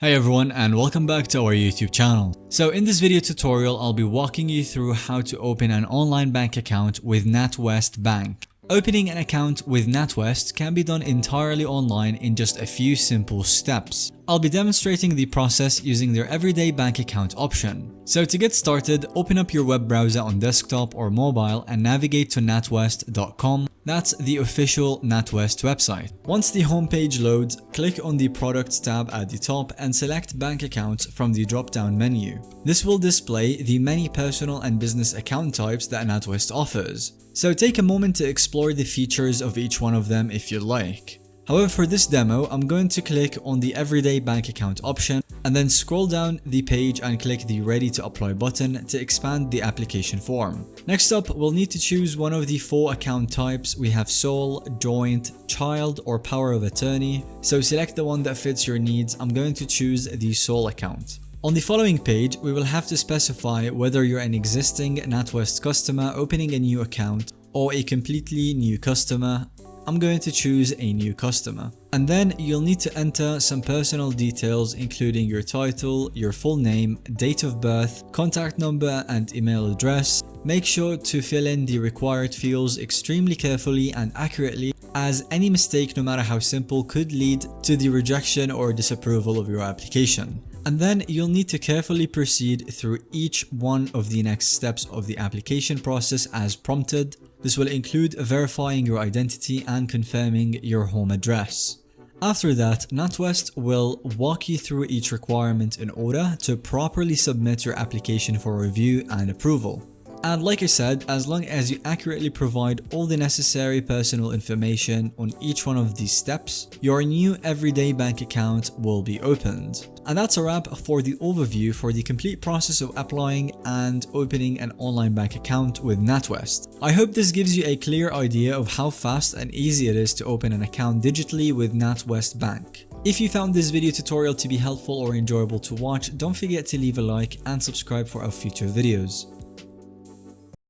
Hey everyone, and welcome back to our YouTube channel. So in this video tutorial, I'll be walking you through how to open an online bank account with NatWest Bank. Opening an account with NatWest can be done entirely online in just a few simple steps. I'll be demonstrating the process using their everyday bank account option. So to get started, open up your web browser on desktop or mobile and navigate to natwest.com. That's the official NatWest website. Once the homepage loads, click on the Products tab at the top and select Bank Accounts from the drop-down menu. This will display the many personal and business account types that NatWest offers. So take a moment to explore the features of each one of them if you like. However, for this demo, I'm going to click on the Everyday Bank Account option and then scroll down the page and click the Ready to Apply button to expand the application form. Next up, we'll need to choose one of the 4 account types. We have sole, joint, child, or power of attorney. So select the one that fits your needs. I'm going to choose the sole account. On the following page, we will have to specify whether you're an existing NatWest customer opening a new account or a completely new customer. I'm going to choose a new customer. And then you'll need to enter some personal details including your title, your full name, date of birth, contact number and email address. Make sure to fill in the required fields extremely carefully and accurately, as any mistake, no matter how simple, could lead to the rejection or disapproval of your application. And then you'll need to carefully proceed through each one of the next steps of the application process as prompted. This will include verifying your identity and confirming your home address. After that, NatWest will walk you through each requirement in order to properly submit your application for review and approval. And like I said, as long as you accurately provide all the necessary personal information on each one of these steps, your new everyday bank account will be opened. And that's a wrap for the overview for the complete process of applying and opening an online bank account with NatWest. I hope this gives you a clear idea of how fast and easy it is to open an account digitally with NatWest Bank. If you found this video tutorial to be helpful or enjoyable to watch, don't forget to leave a like and subscribe for our future videos.